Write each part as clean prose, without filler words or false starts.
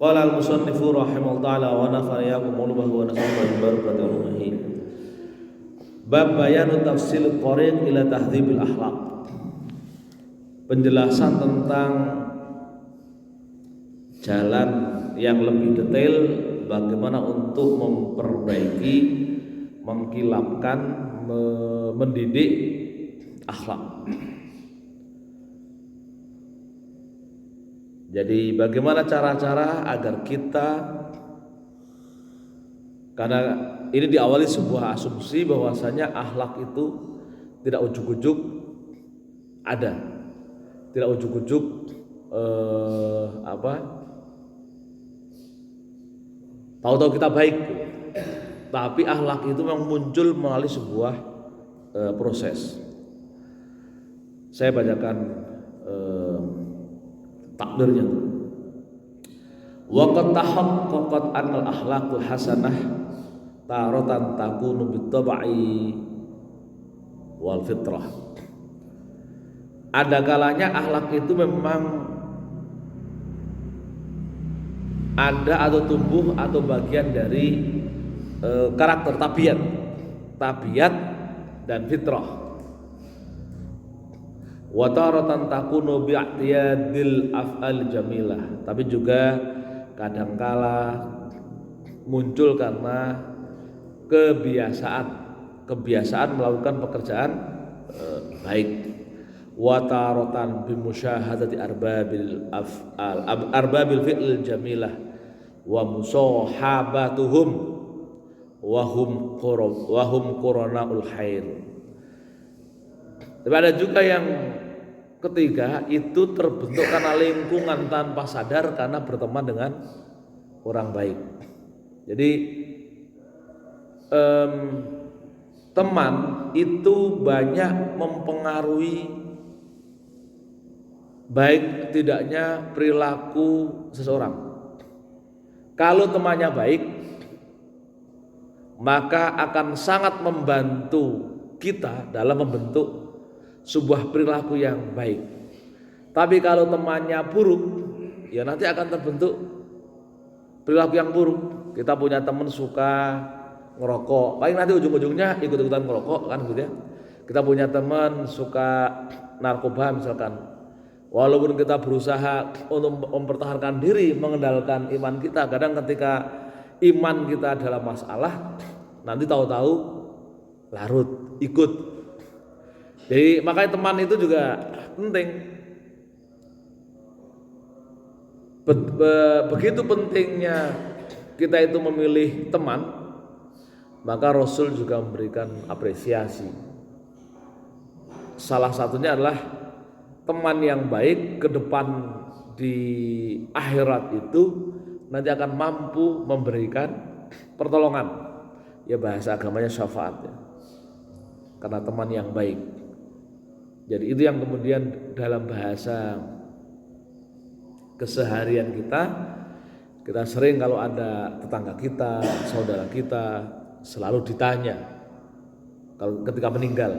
Qala al-musannifu rahimahullah ta'ala wa nafa'ana iyyakum wa nas'alullaha min barakati ulumihi. Bab bayanu tafsil thariq ila tahdhibil akhlaq. Penjelasan tentang jalan yang lebih detail bagaimana untuk memperbaiki, mengkilapkan, mendidik akhlak. Jadi bagaimana cara-cara agar kita, karena ini diawali sebuah asumsi bahwasanya akhlak itu tidak ujuk-ujuk ada, tidak ujuk-ujuk tahu-tahu kita baik, tapi akhlak itu memang muncul melalui sebuah proses. Saya bacakan takdirnya. Wa qad tahaqqaqat anna al-akhlaqul hasanah taratan takunu bit-tab'i wal fitrah. Ada kalanya akhlak itu memang ada atau tumbuh atau bagian dari karakter, tabiat dan fitrah. Wa taratan takunu bi'tiyadil af'al jamilah, tapi juga kadangkala muncul karena kebiasaan melakukan pekerjaan baik. Wa taratan bimusyahadati arbabil fi'l jamilah wa musahabatuhum wa hum quranaul khair. Tapi ada juga yang ketiga itu terbentuk karena lingkungan tanpa sadar karena berteman dengan orang baik. Jadi teman itu banyak mempengaruhi baik tidaknya perilaku seseorang. Kalau temannya baik, maka akan sangat membantu kita dalam membentuk sebuah perilaku yang baik. Tapi kalau temannya buruk, ya nanti akan terbentuk perilaku yang buruk. Kita punya teman suka ngerokok, paling nanti ujung-ujungnya ikut-ikutan ngerokok kan gitu ya. Kita punya teman suka narkoba misalkan, walaupun kita berusaha untuk mempertahankan diri, mengendalikan iman kita, kadang ketika iman kita dalam masalah, nanti tahu-tahu larut, ikut. Jadi makanya teman itu juga penting. Begitu pentingnya kita itu memilih teman, maka Rasul juga memberikan apresiasi. Salah satunya adalah teman yang baik ke depan di akhirat itu nanti akan mampu memberikan pertolongan. Ya bahasa agamanya syafaat ya. Karena teman yang baik. Jadi itu yang kemudian dalam bahasa keseharian kita sering kalau ada tetangga kita, saudara kita selalu ditanya kalau ketika meninggal,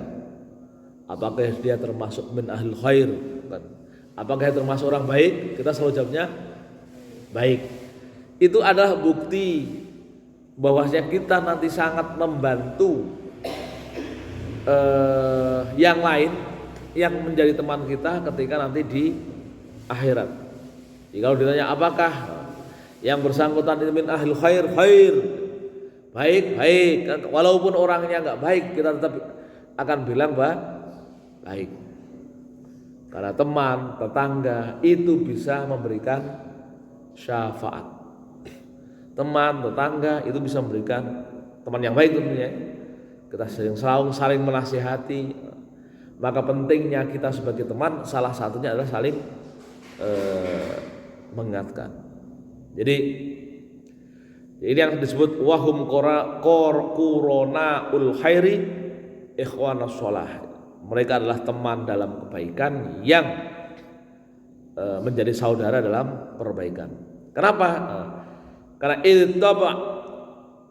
apakah dia termasuk min ahlil khair, apakah dia termasuk orang baik, kita selalu jawabnya baik. Itu adalah bukti bahwasanya kita nanti sangat membantu yang lain yang menjadi teman kita ketika nanti di akhirat. Jadi kalau ditanya apakah yang bersangkutan itu min ahlil khair, baik, walaupun orangnya nggak baik, kita tetap akan bilang baik. Karena teman, tetangga itu bisa memberikan syafaat. Teman, tetangga itu bisa memberikan, teman yang baik tentunya. Kita selalu saling menasihati. Maka pentingnya kita sebagai teman salah satunya adalah saling mengingatkan. Jadi ini yang disebut wahum quranaul khairi ikhwanus shalah. Mereka adalah teman dalam kebaikan yang menjadi saudara dalam perbaikan. Kenapa? Karena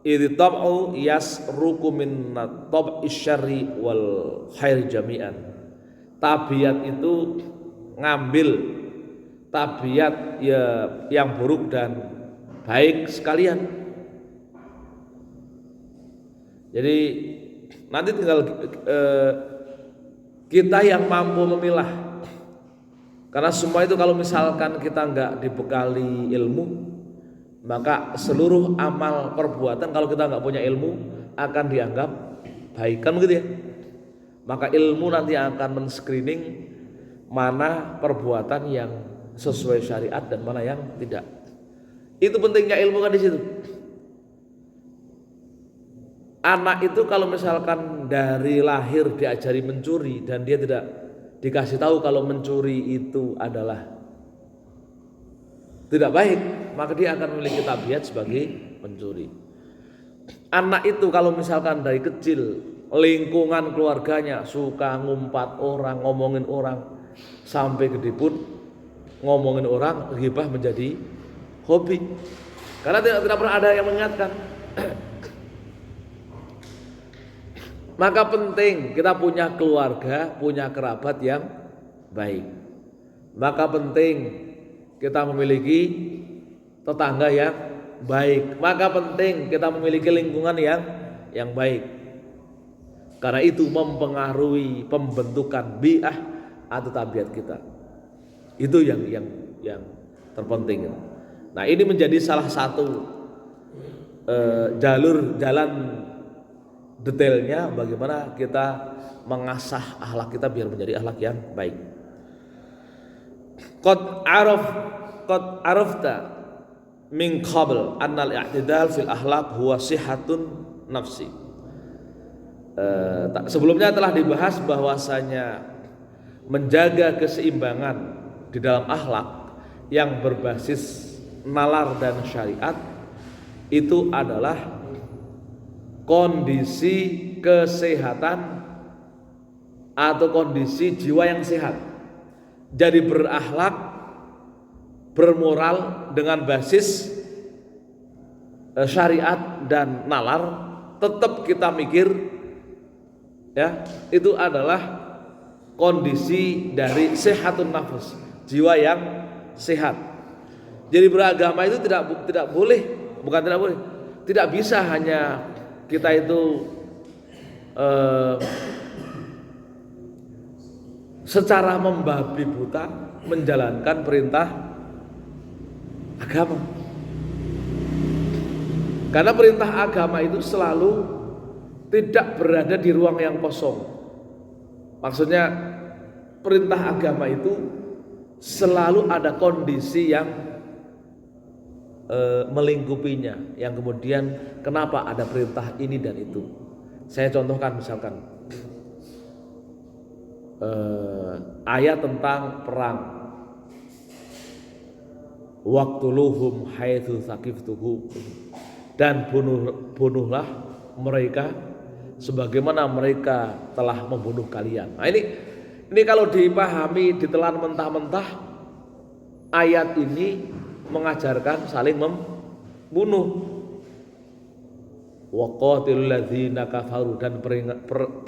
idtab'u yasruku min tab'i syarri wal khairi jami'an. Tabiat itu ngambil tabiat ya yang buruk dan baik sekalian. Jadi nanti tinggal kita yang mampu memilah. Karena semua itu kalau misalkan kita nggak dibekali ilmu, maka seluruh amal perbuatan kalau kita nggak punya ilmu akan dianggap baik, kan begitu ya. Maka ilmu nanti akan men-screening mana perbuatan yang sesuai syariat dan mana yang tidak. Itu pentingnya ilmu kan di situ. Anak itu kalau misalkan dari lahir diajari mencuri dan dia tidak dikasih tahu kalau mencuri itu adalah tidak baik, maka dia akan memiliki tabiat sebagai pencuri. Anak itu kalau misalkan dari kecil lingkungan keluarganya suka ngumpat orang, ngomongin orang, sampai gede pun ngomongin orang, ghibah menjadi hobi. Karena tidak pernah ada yang mengingatkan. Maka penting kita punya keluarga, punya kerabat yang baik. Maka penting kita memiliki tetangga yang baik. Maka penting kita memiliki lingkungan yang baik. Karena itu mempengaruhi pembentukan bi'ah atau tabiat kita. Itu yang terpenting. Nah, ini menjadi salah satu jalan detailnya bagaimana kita mengasah akhlak kita biar menjadi akhlak yang baik. Qad arafta min qabl annal i'tidal fil akhlaq huwa sihatun nafsi. Sebelumnya telah dibahas bahwasanya menjaga keseimbangan di dalam akhlak yang berbasis nalar dan syariat itu adalah kondisi kesehatan atau kondisi jiwa yang sehat. Jadi berakhlak, bermoral dengan basis syariat dan nalar, tetap kita mikir ya, itu adalah kondisi dari sehatun nafs, jiwa yang sehat. Jadi beragama itu tidak boleh, bukan tidak boleh, tidak bisa hanya kita itu secara membabi buta menjalankan perintah agama. Karena perintah agama itu selalu tidak berada di ruang yang kosong. Maksudnya perintah agama itu selalu ada kondisi yang melingkupinya, yang kemudian kenapa ada perintah ini dan itu. Saya contohkan misalkan ayat tentang perang, waqtuluhum haitsu saqiftuhum, dan bunuhlah mereka sebagaimana mereka telah membunuh kalian. Nah, ini kalau dipahami, ditelan mentah-mentah, ayat ini mengajarkan saling membunuh. Waqatilul ladzina kafaru, dan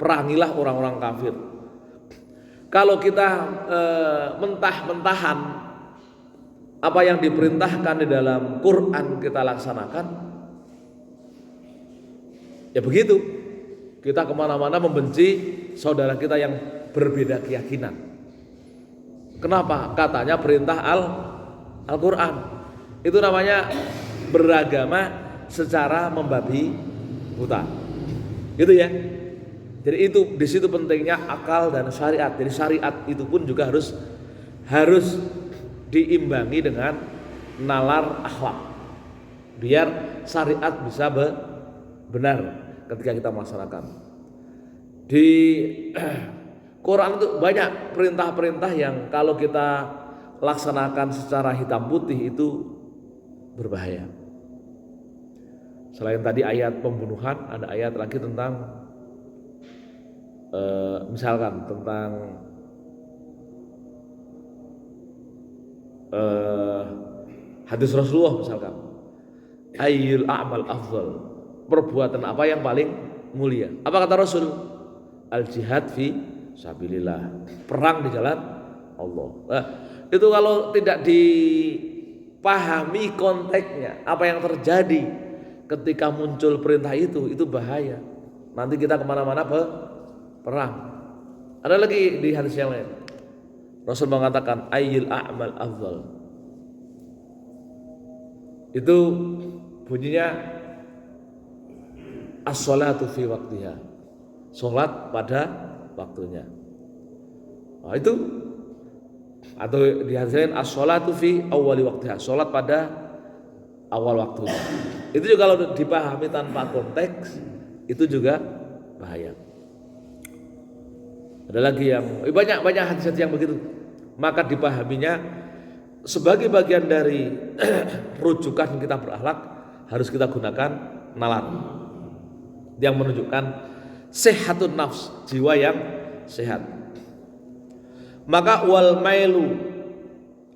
perangilah orang-orang kafir. Kalau kita mentah-mentahan apa yang diperintahkan di dalam Quran kita laksanakan, ya begitu. Kita kemana-mana membenci saudara kita yang berbeda keyakinan. Kenapa? Katanya perintah Al-Quran. Itu namanya beragama secara membabi buta. Gitu ya. Jadi itu di situ pentingnya akal dan syariat. Jadi syariat itu pun juga harus diimbangi dengan nalar akhlak. Biar syariat bisa benar ketika kita melaksanakan. Di Quran itu banyak perintah-perintah yang kalau kita laksanakan secara hitam putih itu berbahaya. Selain tadi ayat pembunuhan, ada ayat lagi tentang misalkan tentang hadis Rasulullah, misalkan ayyul a'mal afdal, perbuatan apa yang paling mulia. Apa kata Rasul? Al jihad fi sabilillah, perang di jalan Allah. Nah, itu kalau tidak pahami konteksnya, apa yang terjadi ketika muncul perintah itu bahaya. Nanti kita kemana-mana perang. Ada lagi di hadis yang lain, Rasul mengatakan ayyul a'mal afdal. Itu bunyinya as-sholatu fi waktiha, sholat pada waktunya. Nah, itu atau dihasilkan as-sholatu fi awwali waktiha, sholat pada awal waktunya. Itu juga kalau dipahami tanpa konteks itu juga bahaya. Ada lagi yang banyak hadis yang begitu. Maka dipahaminya sebagai bagian dari rujukan kita berakhlak harus kita gunakan nalar yang menunjukkan sehatun nafs, jiwa yang sehat. Maka wal mailu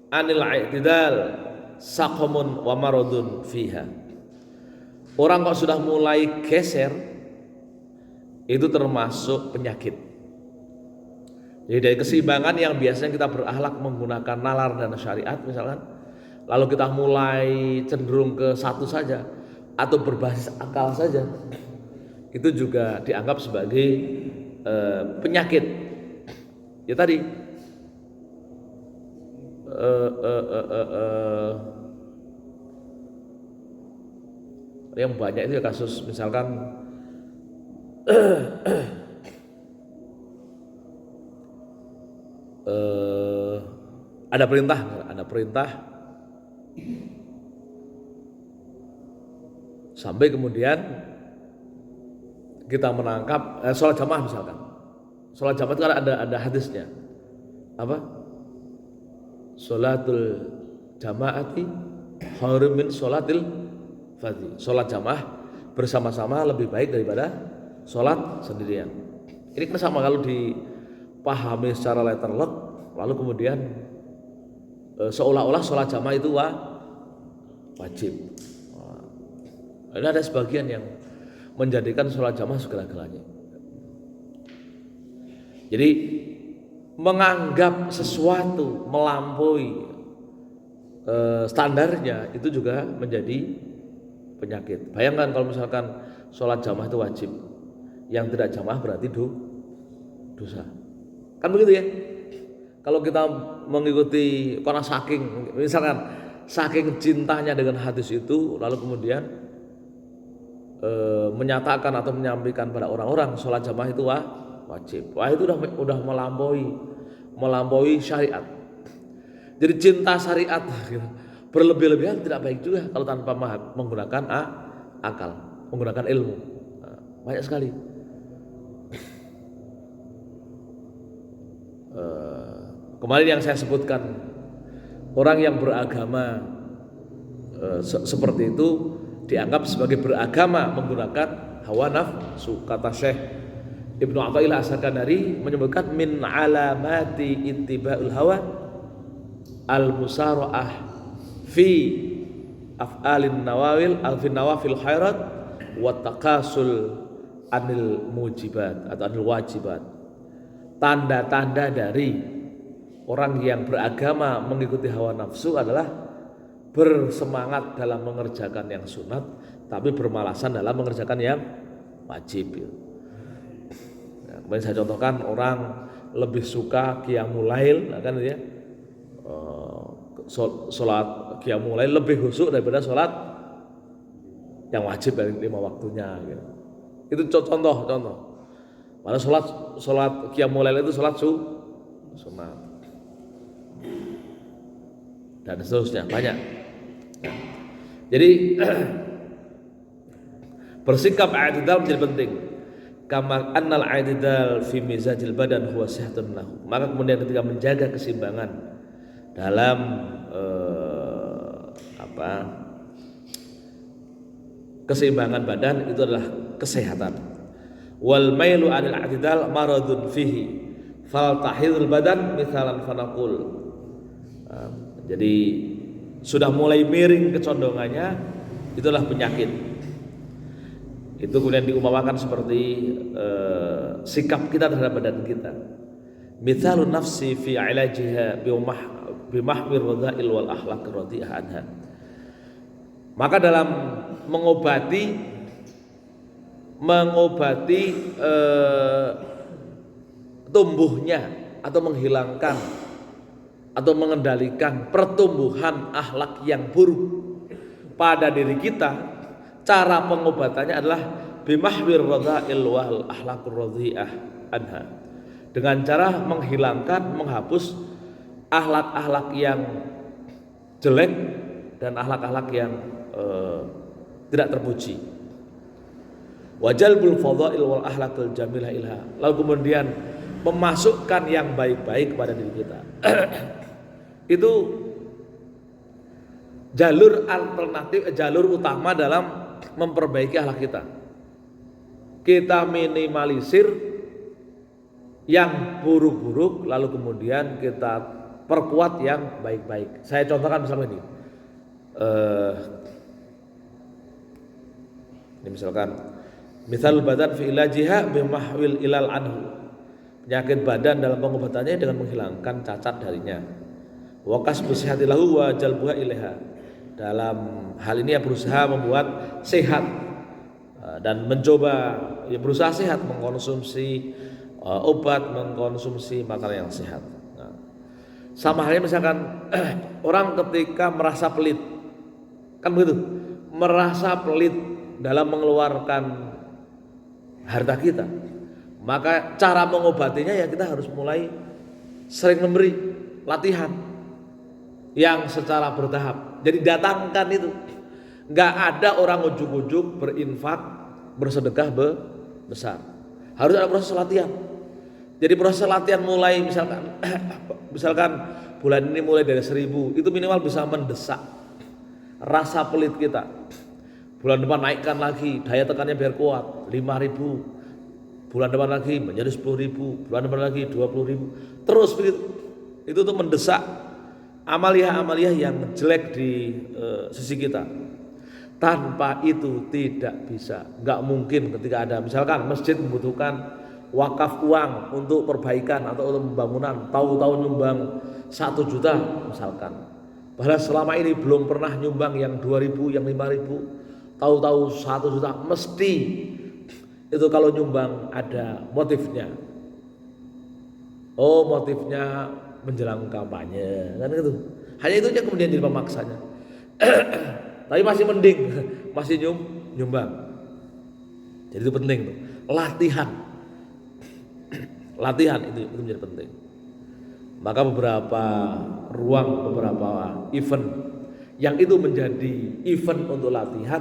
anil i'tidal saqamun wa maradun fiha. Orang kok sudah mulai geser itu termasuk penyakit. Jadi dari keseimbangan yang biasanya kita berakhlak menggunakan nalar dan syariat misalkan, lalu kita mulai cenderung ke satu saja atau berbasis akal saja, itu juga dianggap sebagai penyakit. Ya tadi yang banyak itu ya kasus misalkan ada perintah sampai kemudian kita menangkap sholat jamaah misalkan. Sholat jamaah itu kan ada hadisnya. Apa? Sholatul jamaati khairun min sholatil fardhi. Sholat jamaah bersama-sama lebih baik daripada sholat sendirian. Ini kan sama kalau dipahami secara letterlock, lalu kemudian seolah-olah sholat jamaah itu wajib. Ini ada sebagian yang menjadikan sholat jamaah segala-galanya. Jadi menganggap sesuatu melampaui standarnya itu juga menjadi penyakit. Bayangkan kalau misalkan sholat jamaah itu wajib, yang tidak jamaah berarti dosa. Kan begitu ya? Kalau kita mengikuti karena saking cintanya dengan hadis itu, lalu kemudian menyatakan atau menyampaikan pada orang-orang sholat jamaah itu wajib. Wah, itu udah melampaui syariat. Jadi cinta syariat gitu, berlebih-lebihan tidak baik juga kalau tanpa menggunakan akal, menggunakan ilmu. Banyak sekali. Kemarin yang saya sebutkan, orang yang beragama seperti itu dianggap sebagai beragama menggunakan hawa nafsu. Kata Syekh Ibnu Athaillah As-Sakandari menyebutkan min alamati ittiba'ul hawa al-musara'ah fi af'alin nawafil khairat wa taqasul anil mujibat atau anil wajibat. Tanda-tanda dari orang yang beragama mengikuti hawa nafsu adalah bersemangat dalam mengerjakan yang sunat, tapi bermalasan dalam mengerjakan yang wajib. Kemudian saya contohkan orang lebih suka qiyamul lail, kan ya, sholat qiyamul lail lebih khusyuk daripada sholat yang wajib dari 5 waktunya. Gitu. Itu contoh. Padahal sholat qiyamul lail itu sholat sunat dan seterusnya banyak. Jadi bersikap i'tidal menjadi penting. Kama annal i'tidal fi mizajil badan huwa sihatun lahu. Maka kemudian ketika menjaga keseimbangan dalam keseimbangan badan itu adalah kesehatan. Wal mailu 'anil i'tidal maradun fihi fal tahidul badan mithalan fanaqul. Jadi sudah mulai miring kecondongannya, itulah penyakit. Itu kemudian diumpamakan seperti sikap kita terhadap badan kita. Mithalun nafsi fi ilajiha bimahwir radha'il wal akhlaq radhi'ah anha. Maka dalam mengobati tumbuhnya atau menghilangkan atau mengendalikan pertumbuhan akhlak yang buruk pada diri kita, cara pengobatannya adalah bimahwir radha'il wal akhlaqur radhi'ah anha, dengan cara menghilangkan, menghapus akhlak-akhlak yang jelek dan akhlak-akhlak yang tidak terpuji. Wajalbul fadha'il wal akhlaqil jamilah ilha, lalu kemudian memasukkan yang baik-baik pada diri kita. Itu jalur alternatif, jalur utama dalam memperbaiki akhlak kita. Kita minimalisir yang buruk-buruk, lalu kemudian kita perkuat yang baik-baik. Saya contohkan misalnya ini. Ini misalkan misal badan fi ilajiha bimahwil ilal anhu, penyakit badan dalam pengobatannya dengan menghilangkan cacat darinya. Wa kasbu sihhati lahu wa jalbuha ilaiha, dalam hal ini ya berusaha membuat sehat dan mencoba ya berusaha sehat, mengkonsumsi obat, mengkonsumsi makanan yang sehat. Nah, sama halnya misalkan orang ketika merasa pelit, kan begitu, merasa pelit dalam mengeluarkan harta kita, maka cara mengobatinya ya kita harus mulai sering memberi latihan yang secara bertahap. Jadi datangkan itu, nggak ada orang ujuk-ujuk berinfak, bersedekah besar, harus ada proses latihan. Jadi proses latihan mulai misalkan bulan ini mulai dari 1.000, itu minimal bisa mendesak rasa pelit kita. Bulan depan naikkan lagi, daya tekannya biar kuat, 5.000. Bulan depan lagi menjadi 10.000, bulan depan lagi 20.000. Terus begitu. Itu tuh mendesak amaliyah-amaliyah yang jelek di sisi kita. Tanpa itu tidak bisa, nggak mungkin. Ketika ada misalkan masjid membutuhkan wakaf uang untuk perbaikan atau untuk pembangunan, tahu-tahu nyumbang 1 juta misalkan, padahal selama ini belum pernah nyumbang yang 2.000, yang 5.000, tahu-tahu 1 juta, mesti itu kalau nyumbang ada motifnya. Oh, motifnya menjelang kampanye, kan gitu. Hanya itu aja kemudian jadi pemaksanya. Tapi masih mending, masih nyumbang. Jadi itu penting tuh, latihan. Latihan itu menjadi penting. Maka beberapa event yang itu menjadi event untuk latihan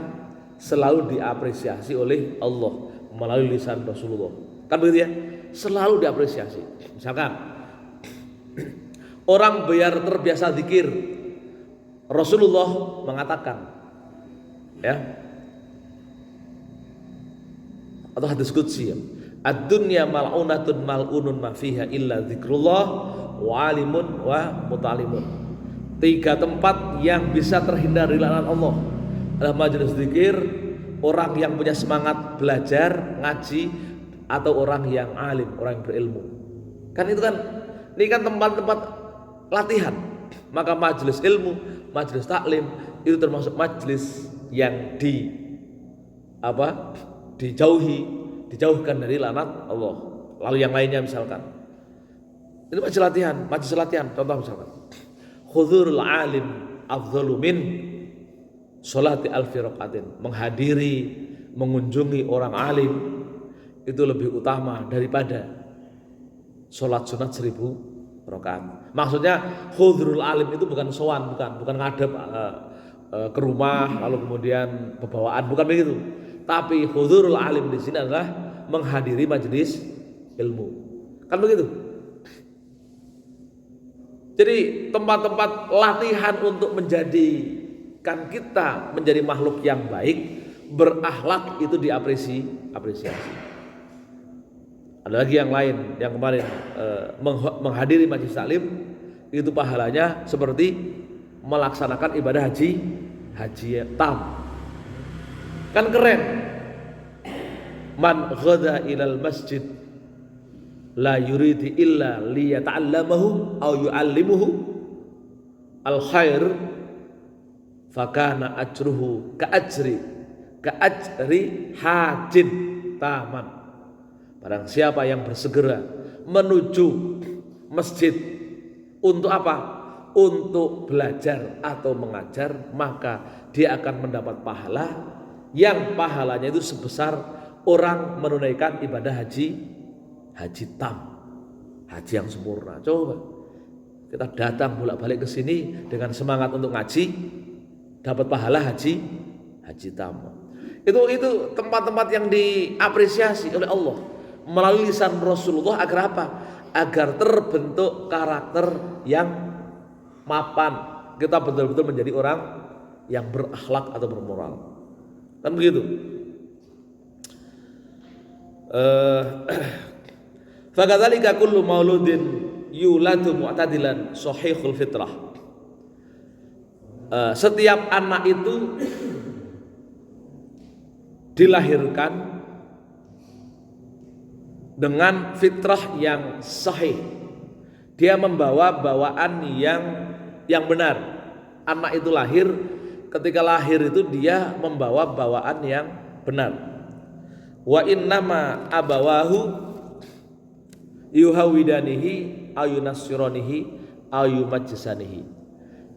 selalu diapresiasi oleh Allah melalui lisan Rasulullah. Kan begitu ya? Selalu diapresiasi. Misalkan orang biar terbiasa zikir, Rasulullah mengatakan, ya, atau hadis qudsi, ya, ad-dunya mal'unatun mal'unun ma fiha illa dzikrullah wa alimun wa mutalimun. 3 tempat yang bisa terhindar dari laknat Allah adalah majelis zikir, orang yang punya semangat belajar, ngaji, atau orang yang alim, orang yang berilmu. Kan itu kan, ini kan tempat-tempat latihan. Maka majelis ilmu, majelis taklim itu termasuk majelis yang dijauhkan dari laknat Allah. Lalu yang lainnya misalkan, ini majelis latihan. Contoh misalkan, huzurul alim afdhalu min sholati alfi raqatin, menghadiri, mengunjungi orang alim itu lebih utama daripada sholat sunat 1.000 rakaat. Maksudnya huzurul alim itu bukan sowan, bukan ngadep ke rumah lalu kemudian bebawaan, bukan begitu. Tapi huzurul alim di sini adalah menghadiri majelis ilmu. Kan begitu? Jadi tempat-tempat latihan untuk menjadikan kita menjadi makhluk yang baik, berakhlak, itu apresiasi. Ada lagi yang lain, yang kemarin menghadiri majelis taklim itu pahalanya seperti melaksanakan ibadah haji tam. Kan keren. Man ghada ilal masjid la yuridi illa liyata'allamahu aw yu'allimuhu al khair fakana ajruhu ka ajri hajin taman. Barang siapa yang bersegera menuju masjid untuk apa? Untuk belajar atau mengajar, maka dia akan mendapat pahala yang pahalanya itu sebesar orang menunaikan ibadah haji tam, haji yang sempurna. Coba kita datang bolak-balik ke sini dengan semangat untuk ngaji, dapat pahala haji tam. Itu tempat-tempat yang diapresiasi oleh Allah melalui lisan Rasulullah agar apa? Agar terbentuk karakter yang mapan. Kita betul-betul menjadi orang yang berakhlak atau bermoral. Kan begitu. Fakadzalika kullu mauludin yuladu mu'tadilan sahihul fitrah. Setiap anak itu dilahirkan dengan fitrah yang sahih. Dia membawa bawaan yang benar. Anak itu lahir, ketika lahir itu dia membawa bawaan yang benar. Wa innama abawahu yuhawidanihi ayunassiranihi ayumajjisanihi.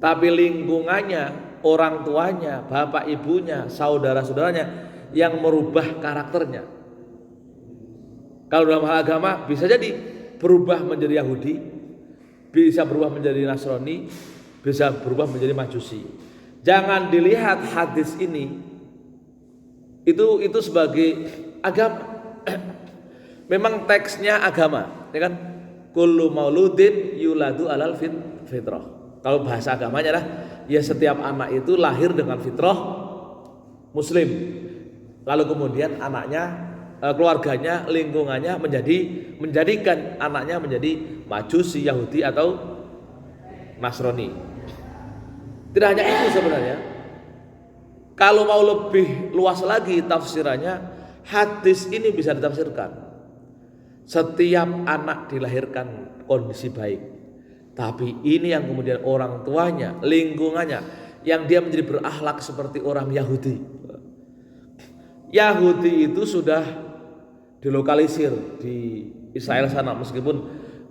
Tapi lingkungannya, orang tuanya, bapak ibunya, saudara-saudaranya yang merubah karakternya. Kalau dalam hal agama bisa jadi berubah menjadi Yahudi, bisa berubah menjadi Nasrani, bisa berubah menjadi Majusi. Jangan dilihat hadis ini itu sebagai agama. Memang teksnya agama, ya kan? Kullu mauludin yuladu alal fitrah. Kalau bahasa agamanya lah, ya setiap anak itu lahir dengan fitrah Muslim. Lalu kemudian anaknya, keluarganya, lingkungannya menjadikan anaknya menjadi Majusi, Yahudi atau Nasrani. Tidak hanya itu sebenarnya. Kalau mau lebih luas lagi tafsirannya, hadis ini bisa ditafsirkan. Setiap anak dilahirkan kondisi baik, tapi ini yang kemudian orang tuanya, lingkungannya, yang dia menjadi berakhlak seperti orang Yahudi. Yahudi itu sudah dilokalisir di Israel sana, meskipun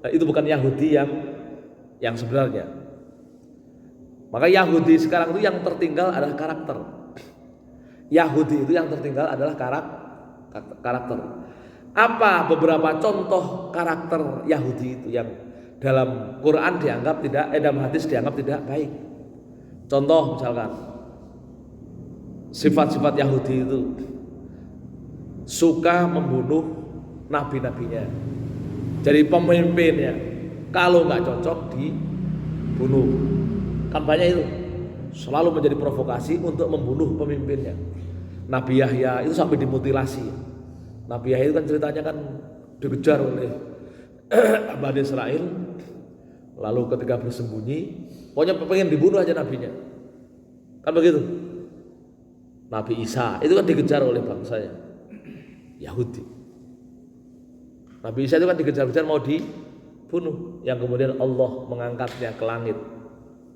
itu bukan Yahudi yang sebenarnya. Maka Yahudi sekarang itu yang tertinggal adalah karakter. Yahudi itu yang tertinggal adalah karakter. Apa beberapa contoh karakter Yahudi itu yang dalam Quran dianggap tidak, dalam hadis dianggap tidak baik? Contoh misalkan sifat-sifat Yahudi itu suka membunuh nabi-nabinya. Jadi pemimpinnya kalau nggak cocok dibunuh. Kan banyak itu, selalu menjadi provokasi untuk membunuh pemimpinnya. Nabi Yahya itu sampai dimutilasi. Nabi Yahya itu kan ceritanya kan dikejar oleh Bani Israel, lalu ketika bersembunyi, pokoknya pengen dibunuh aja nabinya. Kan begitu. Nabi Isa itu kan dikejar oleh bangsanya Yahudi. Nabi Isa itu kan dikejar-kejar mau dibunuh, yang kemudian Allah mengangkatnya ke langit.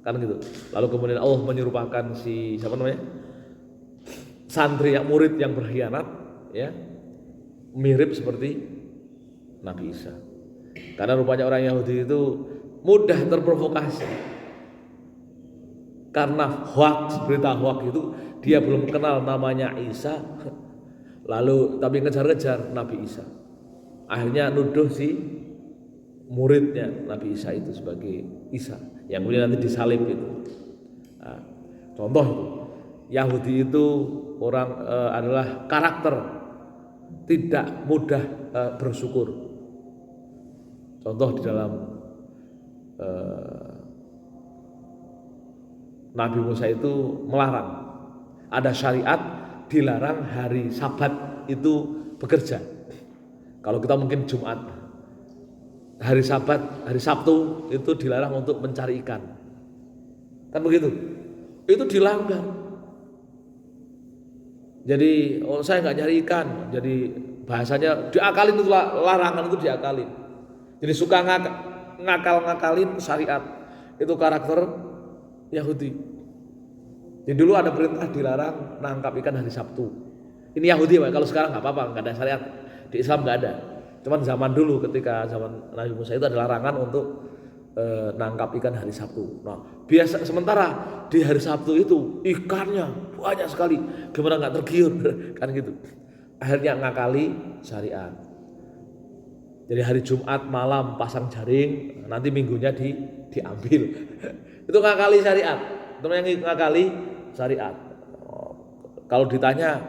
Kan gitu. Lalu kemudian Allah menyerupakan si siapa namanya? Santri yang murid yang berkhianat, ya. Mirip seperti Nabi Isa. Karena rupanya orang Yahudi itu mudah terprovokasi. Karena berita hoax itu dia belum kenal namanya Isa. Lalu tapi ngejar-ngejar Nabi Isa. Akhirnya nuduh si muridnya Nabi Isa itu sebagai Isa, yang kemudian nanti disalib itu. Nah, contoh Yahudi itu orang adalah karakter tidak mudah bersyukur. Contoh di dalam Nabi Musa itu melarang, ada syariat dilarang hari Sabat itu bekerja. Kalau kita mungkin Jumat, hari Sabat, hari Sabtu itu dilarang untuk mencari ikan. Kan begitu? Itu dilanggar. Jadi saya nggak nyari ikan. Jadi bahasanya diakalin, itu larangan itu diakalin. Jadi suka ngakal-ngakalin syariat. Itu karakter Yahudi. Jadi dulu ada perintah dilarang nangkap ikan hari Sabtu. Ini Yahudi, Pak. Kalau sekarang nggak apa-apa, nggak ada syariat. Di Islam nggak ada. Cuman zaman dulu ketika zaman Nabi Musa itu ada larangan untuk nangkap ikan hari Sabtu. Nah, biasa sementara di hari Sabtu itu ikannya banyak sekali. Gimana nggak tergiur kan gitu. Akhirnya ngakali syariat. Jadi hari Jumat malam pasang jaring, nanti minggunya diambil. Itu ngakali syariat. Teman yang ngakali syariat. Kalau ditanya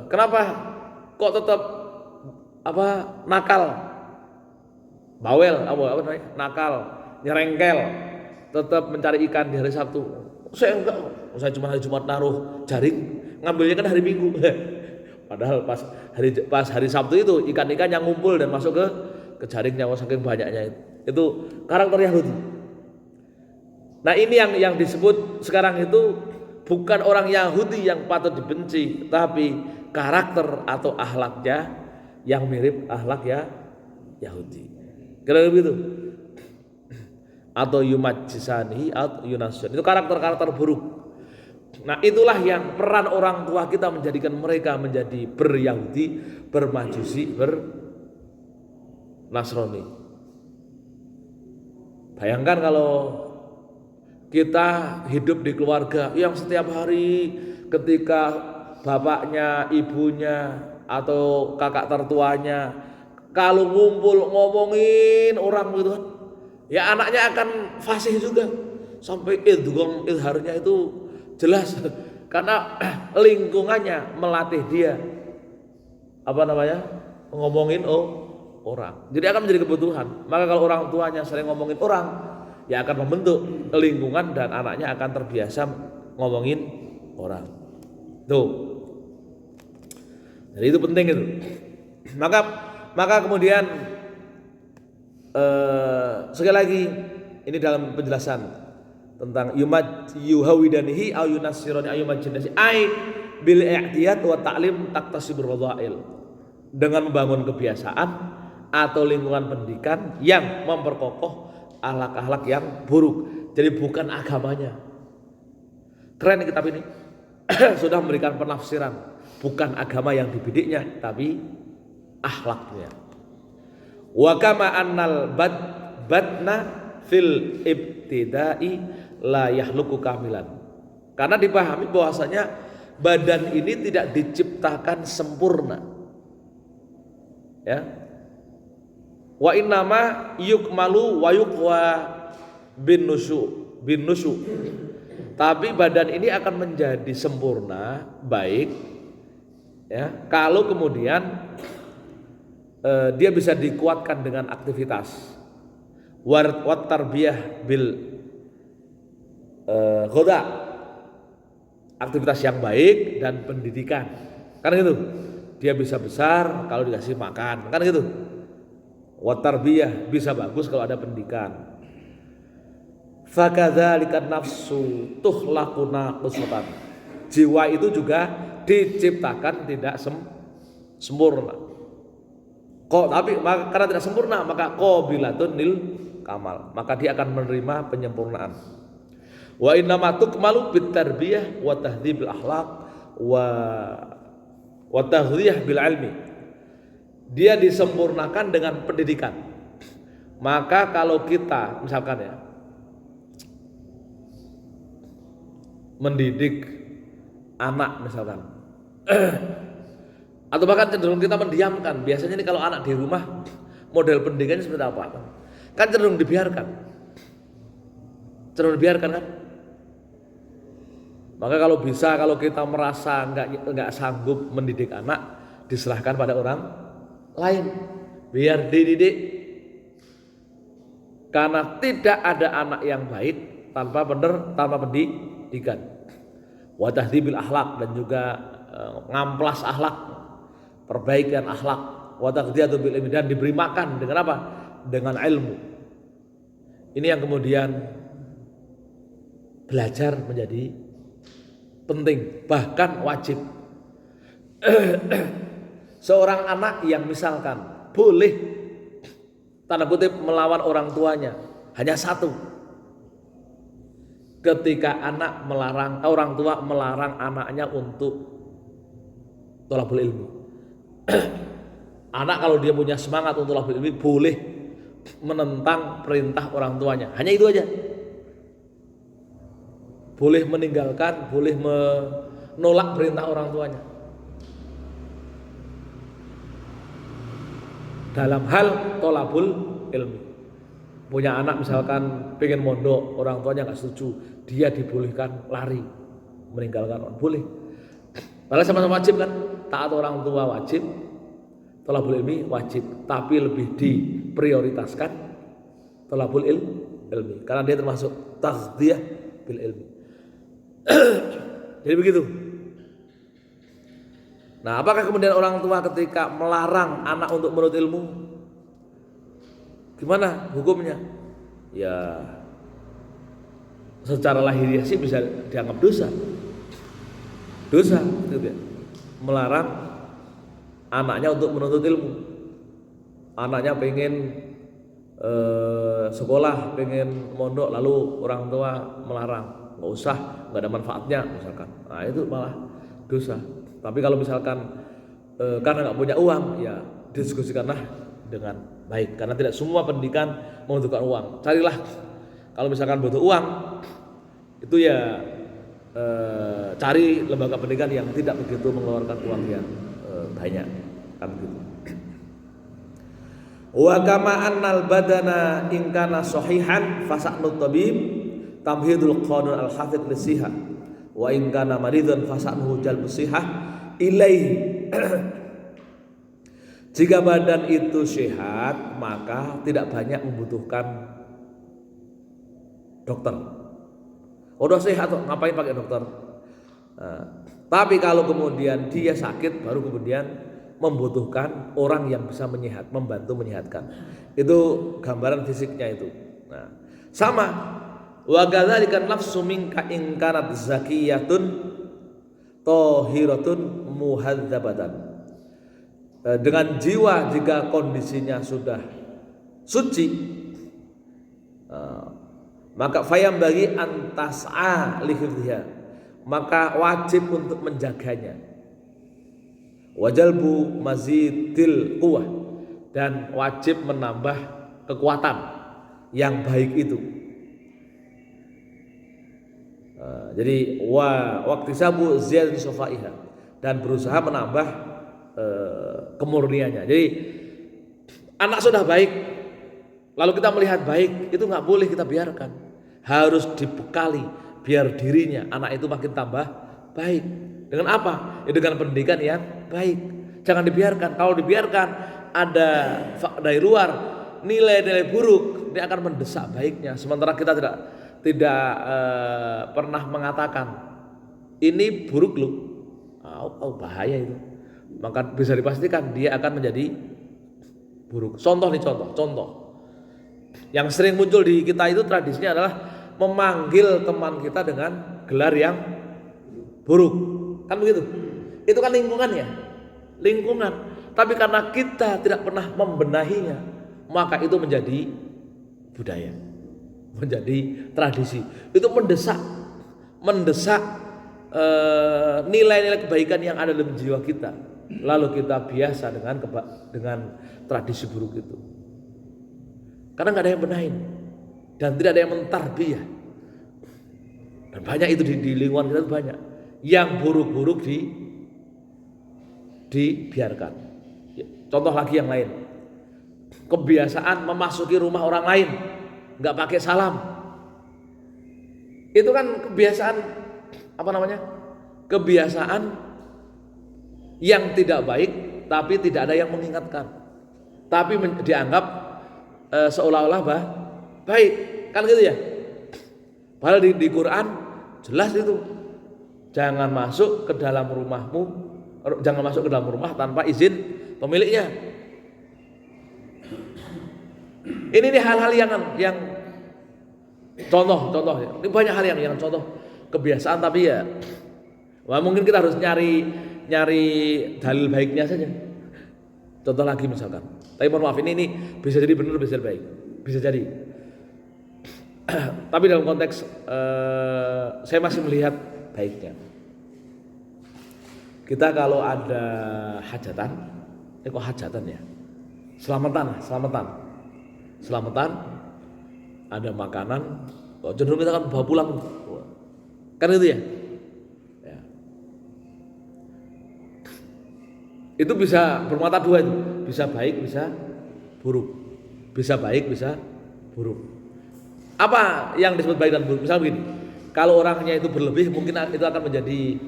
kenapa kok tetap nakal, bawel, namanya, nakal, nyerengkel, tetap mencari ikan di hari Sabtu? Saya enggak, saya cuma hari Jumat naruh jaring, ngambilnya kan hari Minggu. Padahal pas hari Sabtu itu ikan-ikan yang ngumpul dan masuk ke jaringnya, saking banyaknya itu karakter Yahudi. Nah ini yang disebut sekarang itu bukan orang Yahudi yang patut dibenci, tapi karakter atau akhlaknya yang mirip akhlak Yahudi. Kira-kira begitu. Atau yumajisani atau yunasun. Itu karakter-karakter buruk. Nah itulah yang peran orang tua kita menjadikan mereka menjadi ber-Yahudi, bermajusi, ber-Nasrani. Bayangkan kalau kita hidup di keluarga yang setiap hari ketika bapaknya, ibunya, atau kakak tertuanya kalau ngumpul ngomongin orang gitu kan, ya anaknya akan fasih juga sampai ilharnya itu jelas karena lingkungannya melatih dia ngomongin orang. Jadi akan menjadi kebutuhan. Maka kalau orang tuanya sering ngomongin orang, ya akan membentuk lingkungan dan anaknya akan terbiasa ngomongin orang. Tuh. Jadi itu penting itu. Maka kemudian sekali lagi ini dalam penjelasan tentang yuhawidanihi au yunassirani ayumajinasi ai bil i'tiyad wa ta'lim taktasibur radha'il, dengan membangun kebiasaan atau lingkungan pendidikan yang memperkokoh akhlak-akhlak yang buruk. Jadi bukan agamanya. Keren kitab ini. Sudah memberikan penafsiran, bukan agama yang dibidiknya tapi akhlaknya. Wa kama annal badna fil ibtidai la yahluku kamilan. Karena dipahami bahwasanya badan ini tidak diciptakan sempurna. Ya. Wa innama yukmalu wa yuqwa bin nusu. Tapi badan ini akan menjadi sempurna, baik ya, kalau kemudian dia bisa dikuatkan dengan aktivitas. Wat tarbiyah bil ghoda, aktivitas yang baik dan pendidikan. Kan gitu. Dia bisa besar kalau dikasih makan, kan gitu. Wat tarbiyah bisa bagus kalau ada pendidikan. Fakadzalika nafsu tuhlaqu naqisatan. Jiwa itu juga diciptakan tidak sempurna. Tapi karena tidak sempurna maka qabilatun lil kamal, maka dia akan menerima penyempurnaan. Wa innama tukmalu bit tarbiyah wa tahdhibil akhlaq wa taghdhiyah bil ilmi. Dia disempurnakan dengan pendidikan. Maka kalau kita misalkan ya mendidik anak misalkan atau bahkan cenderung kita mendiamkan. Biasanya ini kalau anak di rumah model pendidikannya seperti apa? Kan cenderung dibiarkan kan? Maka kalau kita merasa nggak sanggup mendidik anak, diserahkan pada orang lain biar dididik. Karena tidak ada anak yang baik tanpa pendidikan. Wa tahdhibil akhlak, dan juga ngamplas akhlak, perbaikan akhlak. Wa taghdiyatu bil ilmi, dan diberi makan dengan apa? Dengan ilmu. Ini yang kemudian belajar menjadi penting, bahkan wajib. Seorang anak yang misalkan boleh tanda kutip melawan orang tuanya hanya satu, ketika orang tua melarang anaknya untuk thalabul ilmi. Anak kalau dia punya semangat untuk thalabul ilmi boleh menentang perintah orang tuanya. Hanya itu aja. Boleh meninggalkan, boleh menolak perintah orang tuanya. Dalam hal thalabul ilmi. Punya anak misalkan pengen mondok, orang tuanya nggak setuju, dia dibolehkan lari, meninggalkan, boleh. Padahal sama-sama wajib kan, taat orang tua wajib, thalabul ilmi wajib, tapi lebih diprioritaskan thalabul ilmi, karena dia termasuk taghdiyah bil ilmi. Jadi begitu. Nah, apakah kemudian orang tua ketika melarang anak untuk menuntut ilmu, gimana hukumnya? Ya, secara lahiriah sih bisa dianggap dosa, gitu ya. Melarang anaknya untuk menuntut ilmu. Anaknya pengen sekolah, pengen mondok, lalu orang tua melarang, nggak usah, nggak ada manfaatnya misalkan. Nah itu malah dosa. Tapi kalau misalkan karena nggak punya uang, ya diskusikanlah dengan baik, karena tidak semua pendidikan membutuhkan uang. Carilah, kalau misalkan butuh uang, itu ya cari lembaga pendidikan yang tidak begitu mengeluarkan uang yang banyak, kan begitu. Wa kama annal badana in kana sahihan fasa'nu tabib tamhidul qanun al hafid lisiha wa in kana maridan fasa'nu jalbus sihah ilaihi. Jika badan itu sehat, maka tidak banyak membutuhkan dokter. Udah sehat, ngapain pakai dokter? Nah, tapi kalau kemudian dia sakit, baru kemudian membutuhkan orang yang bisa membantu menyehatkan. Itu gambaran fisiknya itu. Nah, sama. Wa kadzalika nafsu minka in kanat zakiyatun tahiratun muhadzabatan. Dengan jiwa jika kondisinya sudah suci, maka fayam bagi antas'a lihifdhiha, maka wajib untuk menjaganya. Wajalbu mazidil quwwah, dan wajib menambah kekuatan yang baik itu. Jadi waqtisabu ziyadati safaiha, dan berusaha menambah kemurniannya. Jadi anak sudah baik, lalu kita melihat baik, itu nggak boleh kita biarkan, harus dibekali biar dirinya anak itu makin tambah baik. Dengan apa? Ya dengan pendidikan yang baik. Jangan dibiarkan. Kalau dibiarkan ada dari luar nilai-nilai buruk, dia akan mendesak baiknya. Sementara kita tidak pernah mengatakan ini buruk loh, bahaya itu. Maka bisa dipastikan dia akan menjadi buruk. Contoh yang sering muncul di kita itu tradisinya adalah memanggil teman kita dengan gelar yang buruk, kan begitu? Itu kan lingkungan. Tapi karena kita tidak pernah membenahinya, maka itu menjadi budaya, menjadi tradisi. Itu mendesak nilai-nilai kebaikan yang ada dalam jiwa kita. Lalu kita biasa dengan tradisi buruk itu, karena nggak ada yang benahin dan tidak ada yang mentarbiyah. Dan banyak itu di lingkungan kita, banyak yang buruk-buruk dibiarkan. Contoh lagi yang lain, kebiasaan memasuki rumah orang lain nggak pakai salam. Itu kan kebiasaan kebiasaan yang tidak baik, tapi tidak ada yang mengingatkan, tapi dianggap seolah-olah baik, kan gitu ya. Padahal di Quran jelas itu, jangan masuk ke dalam rumah tanpa izin pemiliknya. Ini hal-hal yang contoh ya. Ini banyak hal yang contoh kebiasaan, tapi ya mungkin kita harus nyari dalil baiknya saja. Contoh lagi misalkan, tapi mohon maaf, ini bisa jadi benar, bisa jadi baik, bisa jadi Tapi dalam konteks saya masih melihat baiknya. Kita kalau ada hajatan, kok hajatan ya? Selamatan, ada makanan, cenderung kita kan bawa pulang, kan itu ya? Ya. Itu bisa bermata dua itu, bisa baik, bisa buruk, bisa baik, bisa buruk. Apa yang disebut baik dan buruk? Misal begini, kalau orangnya itu berlebih, mungkin itu akan menjadi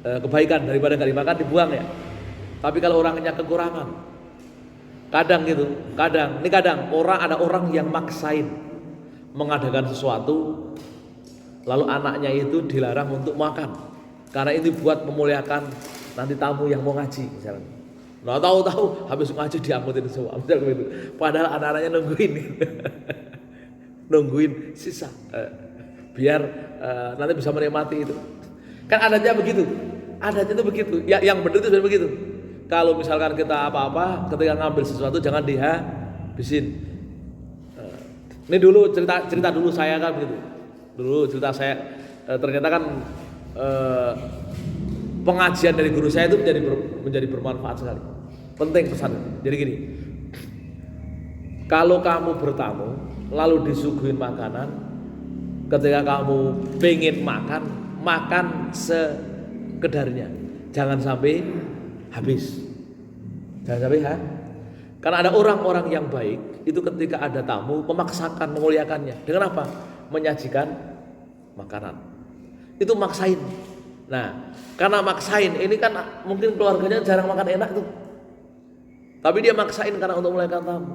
kebaikan daripada nggak dimakan dibuang ya. Tapi kalau orangnya kekurangan, kadang ada orang yang maksain mengadakan sesuatu, lalu anaknya itu dilarang untuk makan karena ini buat memuliakan nanti tamu yang mau ngaji misalnya. Nah tahu-tahu habis ngaji diangkutin semua, misalnya gitu. Padahal anak-anaknya nungguin sisa biar nanti bisa menikmati itu. Kan adatnya begitu. Adatnya itu begitu. Ya, yang benar itu sebenarnya begitu. Kalau misalkan kita apa-apa ketika ngambil sesuatu jangan dihabisin. Ini dulu cerita dulu saya kan begitu. Dulu cerita saya ternyata kan pengajian dari guru saya itu menjadi bermanfaat sekali. Penting pesan. Jadi gini. Kalau kamu bertamu lalu disuguhin makanan, ketika kamu pengen makan sekedarnya, jangan sampai habis. Jangan sampai Karena ada orang-orang yang baik itu ketika ada tamu memaksakan memuliakannya. Dengan apa? Menyajikan makanan. Itu maksain. Nah, karena maksain ini kan mungkin keluarganya jarang makan enak tuh. Tapi dia maksain karena untuk memuliakan tamu.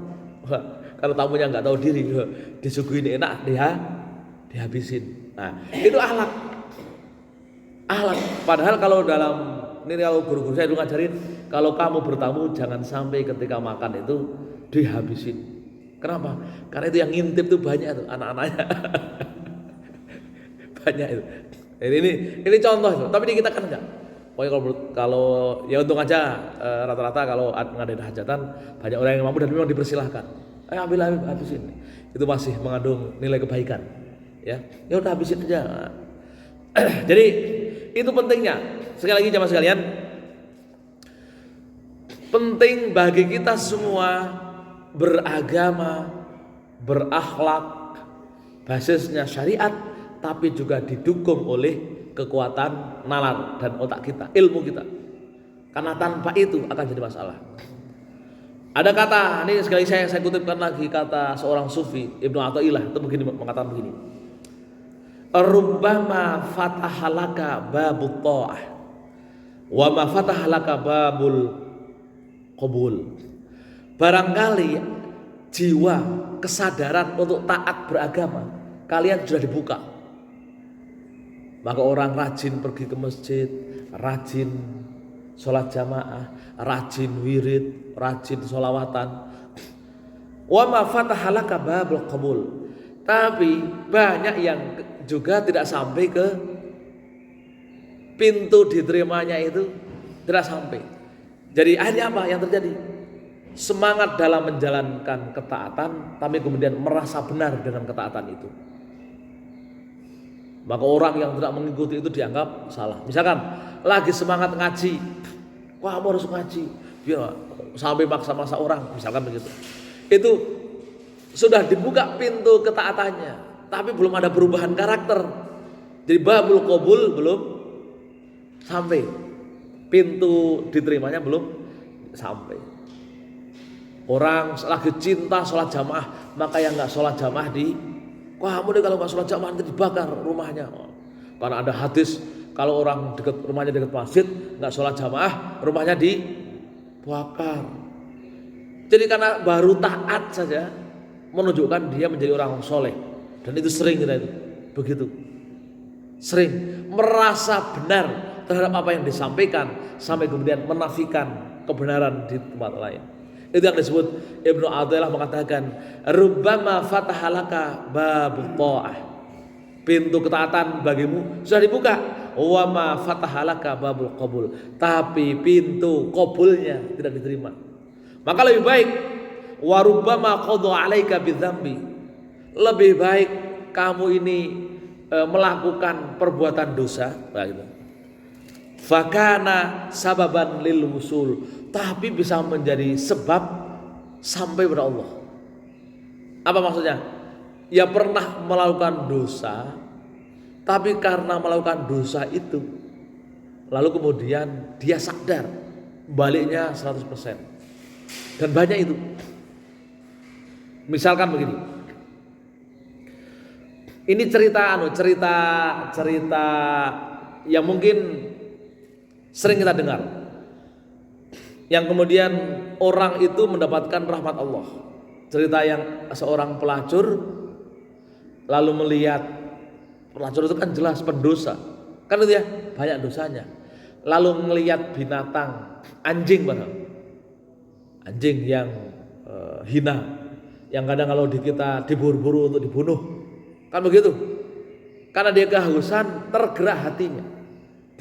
Kalau tamunya nggak tahu diri, disuguhin enak dihabisin. Nah, itu akhlak. Padahal kalau kalau guru-guru saya dulu ngajarin, kalau kamu bertamu jangan sampai ketika makan itu dihabisin. Kenapa? Karena itu yang ngintip tuh banyak tuh anak-anaknya. Banyak itu. Ini contoh itu. Tapi di kita kan enggak. Pokoknya kalau ya untung aja rata-rata kalau ngadain hajatan banyak orang yang mampu dan memang dipersilahkan. Ayo ambil habisin. Itu masih mengandung nilai kebaikan. Ya udah habisin aja. Jadi itu pentingnya. Sekali lagi jamaah sekalian, penting bagi kita semua beragama, berakhlak, basisnya syariat, tapi juga didukung oleh kekuatan nalar dan otak kita, ilmu kita. Karena tanpa itu akan jadi masalah. Ada kata, ini sekali saya kutipkan lagi kata seorang sufi Ibnu Athaillah itu mengatakan begini. Rubbama fatahalaka babut ta'ah wa ma fatahalaka babul qabul. Barangkali jiwa kesadaran untuk taat beragama kalian sudah dibuka. Maka orang rajin pergi ke masjid, rajin sholat jamaah, rajin wirid, rajin sholawatan. Wa ma fatahalaka babul qabul. Tapi banyak yang juga tidak sampai ke pintu diterimanya itu, tidak sampai. Jadi akhirnya apa yang terjadi? Semangat dalam menjalankan ketaatan, tapi kemudian merasa benar dengan ketaatan itu. Maka orang yang tidak mengikuti itu dianggap salah. Misalkan lagi semangat ngaji, wah kamu harus ngaji, biar sampai maksa-maksa orang, misalkan begitu. Itu sudah dibuka pintu ketaatannya, tapi belum ada perubahan karakter. Jadi babul qabul belum sampai, pintu diterimanya belum sampai. Orang lagi cinta sholat jamaah, maka yang nggak sholat jamaah wah kamu deh kalau nggak sholat jamaah nanti dibakar rumahnya. Karena ada hadis kalau orang rumahnya dekat masjid nggak sholat jamaah, rumahnya dibakar. Jadi karena baru taat saja menunjukkan dia menjadi orang soleh. Dan itu sering kita itu begitu, sering merasa benar terhadap apa yang disampaikan sampai kemudian menafikan kebenaran di tempat lain. Itu yang disebut Ibnu Athaillah mengatakan rubbama fatahalaka babut ta'ah, pintu ketaatan bagimu sudah dibuka, wa ma fatahalaka babul qabul, tapi pintu qabulnya tidak diterima. Maka lebih baik wa rubbama qadha 'alaika bidzambi, lebih baik kamu ini melakukan perbuatan dosa, nah gitu. Fakana sababan lil wusul, tapi bisa menjadi sebab sampai kepada Allah. Apa maksudnya? Ya pernah melakukan dosa, tapi karena melakukan dosa itu, lalu kemudian dia sadar, baliknya 100%. Dan banyak itu. Misalkan begini. Ini cerita yang mungkin sering kita dengar. Yang kemudian orang itu mendapatkan rahmat Allah. Cerita yang seorang pelacur lalu melihat, pelacur itu kan jelas pendosa, kan itu ya, banyak dosanya. Lalu melihat binatang, anjing anjing yang hina, yang kadang kalau kita diburu-buru untuk dibunuh, kan begitu. Karena dia kehausan, tergerak hatinya.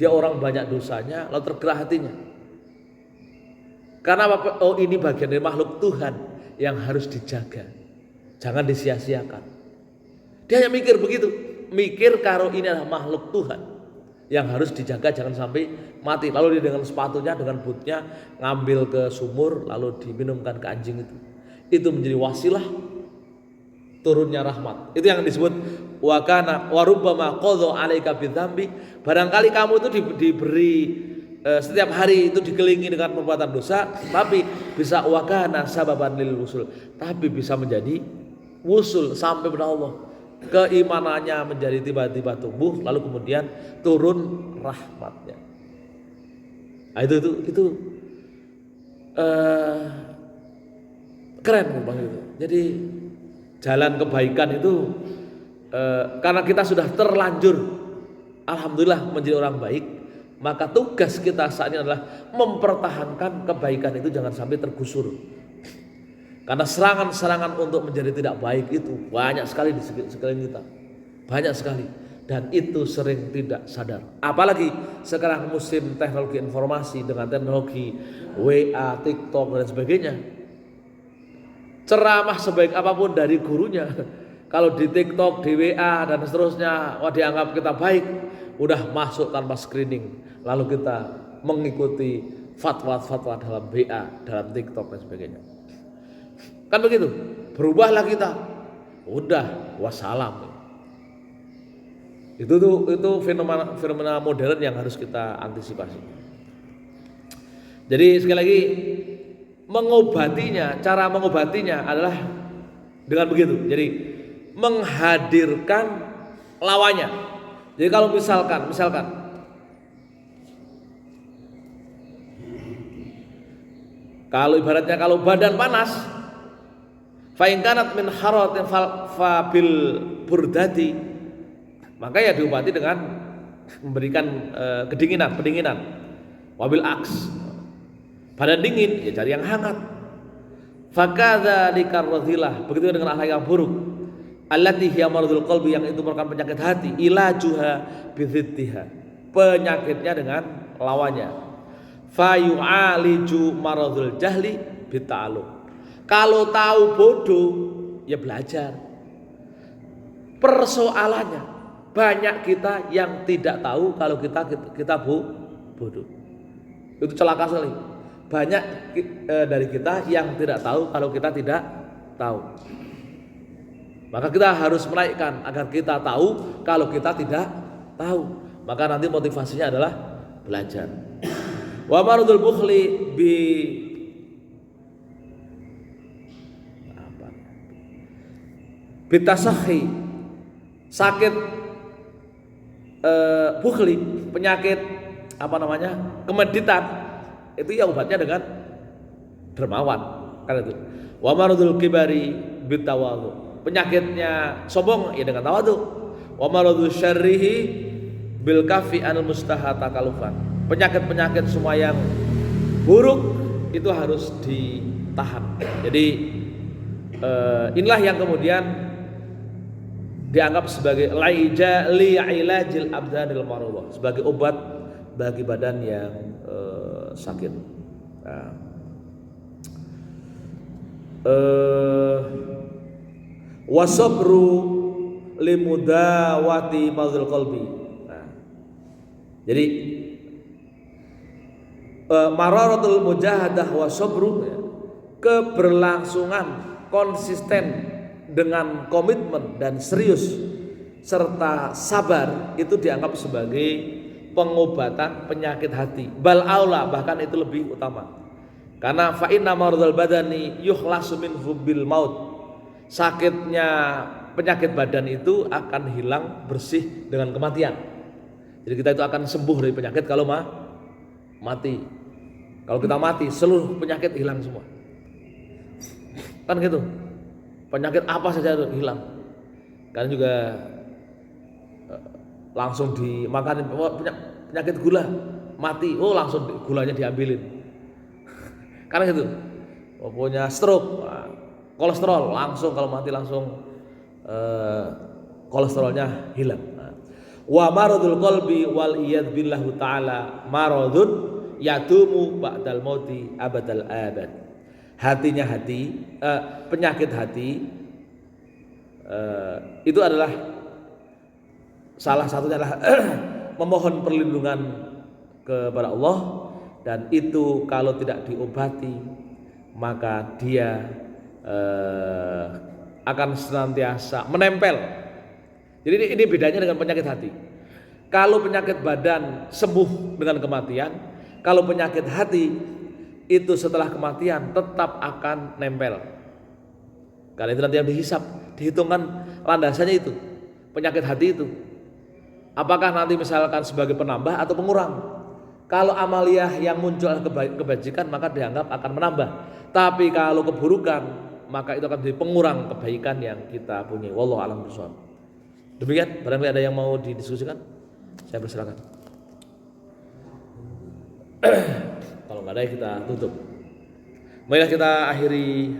Dia orang banyak dosanya, lalu tergerak hatinya. Karena apa? Oh, ini bagian dari makhluk Tuhan yang harus dijaga, jangan disia-siakan. Dia hanya mikir begitu, mikir kalau ini adalah makhluk Tuhan yang harus dijaga, jangan sampai mati. Lalu dia dengan sepatunya, dengan bootnya ngambil ke sumur, lalu diminumkan ke anjing itu. Itu menjadi wasilah turunnya rahmat. Itu yang disebut wakana warubbama qadha 'alaika bidzambi. Barangkali kamu itu diberi setiap hari itu dikelilingi dengan perbuatan dosa, tapi bisa wakana sababan lil wusul, tapi bisa menjadi wusul sampai kepada Allah. Keimanannya menjadi tiba-tiba tumbuh, lalu kemudian turun rahmatnya. Nah, itu keren Bang itu. Jadi jalan kebaikan itu karena kita sudah terlanjur alhamdulillah menjadi orang baik, maka tugas kita saat ini adalah mempertahankan kebaikan itu jangan sampai tergusur. Karena serangan-serangan untuk menjadi tidak baik itu banyak sekali di sekeliling kita. Banyak sekali. Dan itu sering tidak sadar. Apalagi sekarang musim teknologi informasi dengan teknologi WA, TikTok dan sebagainya. Ceramah sebaik apapun dari gurunya, kalau di TikTok, di WA dan seterusnya, dianggap kita baik, udah masuk tanpa screening. Lalu kita mengikuti fatwa-fatwa dalam WA, dalam TikTok dan sebagainya. Kan begitu, berubahlah kita. Udah, wassalam. Itu fenomena modern yang harus kita antisipasi. Jadi sekali lagi, cara mengobatinya adalah dengan begitu. Jadi menghadirkan lawannya. Jadi kalau misalkan kalau ibaratnya kalau badan panas, fa in kanat min haratin fa bil burdati, maka ya diobati dengan memberikan pendinginan. Wabil aks, badan dingin ya cari yang hangat. Fakadzalika radhilah, begitu dengan hal yang buruk. Allati hiya maradul qalbi, yang itu merupakan penyakit hati. Ilajuha bidziddiha, penyakitnya dengan lawannya. Fayu'aliju maradul jahli bita'alum, kalau tahu bodoh ya belajar. Persoalannya banyak kita yang tidak tahu kalau kita bodoh. Itu celaka sekali. Banyak dari kita yang tidak tahu kalau kita tidak tahu. Maka kita harus menaikkan agar kita tahu kalau kita tidak tahu. Maka nanti motivasinya adalah belajar. Wa maradul bukhli bitasakhi, sakit bukhli, penyakit kemeditan, itu ya obatnya dengan dermawan, kan itu. Wa maradul kibari bitawadhu, penyakitnya sombong ya dengan tawadhu. Wa maradul syarrihi bil kafi anil mustahata kalufan, penyakit-penyakit semua yang buruk itu harus ditahan. Jadi inilah yang kemudian dianggap sebagai li'ilajil abdanil marudhah, sebagai obat bagi badan yang sakit. Nah, wasabru limudawati marzul qalbi. Nah, jadi mararatul mujahadah wa sabru, ya, keberlangsungan konsisten dengan komitmen dan serius serta sabar itu dianggap sebagai pengobatan penyakit hati. Bal aula, bahkan itu lebih utama. Karena fa inna maradul badani yukhlasu minhu bil maut. Sakitnya penyakit badan itu akan hilang bersih dengan kematian. Jadi kita itu akan sembuh dari penyakit kalau mati. Kalau kita mati, seluruh penyakit hilang semua. Kan gitu. Penyakit apa saja itu hilang. Karena juga langsung dimakan. Penyakit gula mati, oh langsung gulanya diambilin. Karena gitu. Punya stroke, kolesterol langsung kalau mati langsung kolesterolnya hilang. Wa maradul qalbi wal iyad billahu taala maradun yadumu ba'dal mauti abadal abad. Hatinya penyakit hati itu adalah salah satunya adalah memohon perlindungan kepada Allah, dan itu kalau tidak diobati maka dia akan senantiasa menempel. Jadi ini bedanya dengan penyakit hati. Kalau penyakit badan sembuh dengan kematian, kalau penyakit hati itu setelah kematian tetap akan nempel. Karena itu nanti yang dihisap, dihitungkan landasannya itu, penyakit hati itu. Apakah nanti misalkan sebagai penambah atau pengurang? Kalau amaliyah yang muncul kebajikan maka dianggap akan menambah. Tapi kalau keburukan maka itu akan menjadi pengurang kebaikan yang kita punya. Wallahu a'lam bishawab. Demikian, barangkali ada yang mau didiskusikan, saya persilakan. Kalau nggak ada kita tutup. Marilah kita akhiri